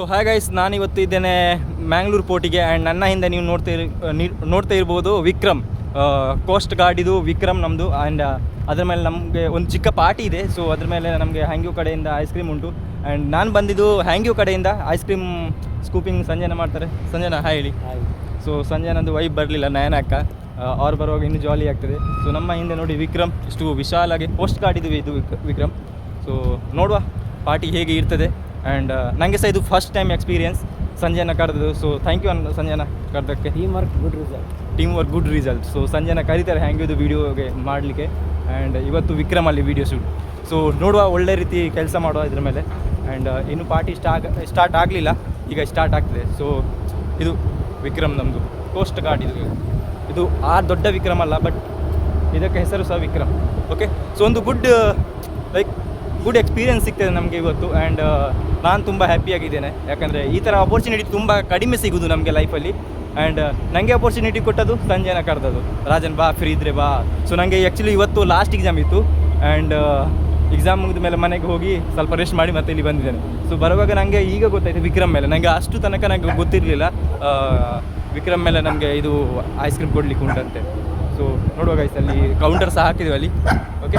So hi guys, ನಾನಿವತ್ತು ಇದ್ದೇನೆ Mangalore ಪೋರ್ಟಿಗೆ. And ನನ್ನ ಹಿಂದೆ ನೀವು ನೋಡ್ತಾ ಇರ್ಬೋದು ವಿಕ್ರಮ್, ಕೋಸ್ಟ್ ಗಾರ್ಡ್ ಇದು ವಿಕ್ರಮ್ ನಮ್ಮದು. ಆ್ಯಂಡ್ ಅದ್ರ ಮೇಲೆ ನಮಗೆ ಒಂದು ಚಿಕ್ಕ ಪಾರ್ಟಿ ಇದೆ. ಸೊ ಅದ್ರ ಮೇಲೆ ನಮಗೆ ಹ್ಯಾಂಗ್ಯೂ ಕಡೆಯಿಂದ ಐಸ್ ಕ್ರೀಮ್ ಉಂಟು. ಆ್ಯಂಡ್ ನಾನು ಬಂದಿದ್ದು ಹ್ಯಾಂಗ್ಯೂ ಕಡೆಯಿಂದ. ಐಸ್ ಕ್ರೀಮ್ ಸ್ಕೂಪಿಂಗ್ ಸಂಜೆನ ಮಾಡ್ತಾರೆ. ಸಂಜೆನ ಹಾಯ್ ಹೇಳಿ. ಸೊ ಸಂಜೆನಂದು ವೈಬ್ ಬರಲಿಲ್ಲ, ನಯನ ಅಕ್ಕ ಅವ್ರು ಬರುವಾಗ ಇನ್ನೂ ಜಾಲಿ ಆಗ್ತದೆ. ಸೊ ನಮ್ಮ ಹಿಂದೆ ನೋಡಿ ವಿಕ್ರಮ್, ಇಷ್ಟು ವಿಶಾಲಾಗಿ ಕೋಸ್ಟ್ ಗಾರ್ಡ್ ಇದು ವಿಕ್ರಮ್. ಸೊ ನೋಡುವ ಪಾರ್ಟಿ ಹೇಗೆ ಇರ್ತದೆ. ಆ್ಯಂಡ್ ನನಗೆ ಸಹ ಇದು ಫಸ್ಟ್ ಟೈಮ್ ಎಕ್ಸ್ಪೀರಿಯನ್ಸ್ ಸಂಜೆನ ಕರೆದು. ಸೊ ಥ್ಯಾಂಕ್ ಯು ಸಂಜೆನ ಕರೆದಕ್ಕೆ. Team work good result. So ಸಂಜೆನ ಕರೀತಾರೆ ಹ್ಯಾಂಗ್ಯೂದು ವೀಡಿಯೋಗೆ ಮಾಡಲಿಕ್ಕೆ. ಆ್ಯಂಡ್ ಇವತ್ತು ವಿಕ್ರಮಲ್ಲಿ ವೀಡಿಯೋ ಶೂಟ್. ಸೊ ನೋಡುವ, ಒಳ್ಳೆ ರೀತಿ ಕೆಲಸ ಮಾಡುವ ಇದ್ರ ಮೇಲೆ. ಆ್ಯಂಡ್ ಇನ್ನು ಪಾರ್ಟಿ ಸ್ಟಾರ್ಟ್ ಆಗಲಿಲ್ಲ, ಈಗ ಸ್ಟಾರ್ಟ್ ಆಗ್ತದೆ. ಸೊ ಇದು ವಿಕ್ರಮ್ ನಮ್ಮದು ಕೋಸ್ಟ್ ಗಾರ್ಡ್. ಇದು ಆ ದೊಡ್ಡ ವಿಕ್ರಮ್ ಅಲ್ಲ, ಬಟ್ ಇದಕ್ಕೆ ಹೆಸರು ಸಹ ವಿಕ್ರಮ್. ಓಕೆ, ಸೊ ಒಂದು ಗುಡ್ ಎಕ್ಸ್ಪೀರಿಯನ್ಸ್ ಸಿಗ್ತದೆ ನಮಗೆ ಇವತ್ತು. ಆ್ಯಂಡ್ ನಾನು ತುಂಬ ಹ್ಯಾಪಿಯಾಗಿದ್ದೇನೆ, ಯಾಕಂದರೆ ಈ ಥರ ಅಪರ್ಚುನಿಟಿ ತುಂಬ ಕಡಿಮೆ ಸಿಗೋದು ನಮಗೆ ಲೈಫಲ್ಲಿ. ಆ್ಯಂಡ್ ನನಗೆ ಅಪರ್ಚುನಿಟಿ ಕೊಟ್ಟದು ಸಂಜೆನ ಕರೆದದು, ರಾಜನ್ ಬಾ ಫ್ರೀ ಇದ್ದರೆ ಬಾ. ಸೊ ನನಗೆ ಆ್ಯಕ್ಚುಲಿ ಇವತ್ತು ಲಾಸ್ಟ್ ಎಕ್ಸಾಮ್ ಇತ್ತು. ಆ್ಯಂಡ್ ಎಕ್ಸಾಮ್ ಮುಗಿದ ಮೇಲೆ ಮನೆಗೆ ಹೋಗಿ ಸ್ವಲ್ಪ ರೆಸ್ಟ್ ಮಾಡಿ ಮತ್ತೆ ಇಲ್ಲಿ ಬಂದಿದ್ದೇನೆ. ಸೊ ಬರುವಾಗ ನನಗೆ ಈಗ ಗೊತ್ತಾಯಿತು ವಿಕ್ರಮ್ ಮೇಲೆ. ನನಗೆ ಅಷ್ಟು ತನಕ ನನಗೆ ಗೊತ್ತಿರಲಿಲ್ಲ ವಿಕ್ರಮ್ ಮೇಲೆ ನಮಗೆ ಇದು ಐಸ್ ಕ್ರೀಮ್ ಕೊಡಲಿಕ್ಕೆ ಉಂಟಂತೆ. ಸೊ ನೋಡುವಾಗ ಅಲ್ಲಿ ಕೌಂಟರ್ ಸಹ ಹಾಕಿದ್ದೀವಿ ಅಲ್ಲಿ. ಓಕೆ.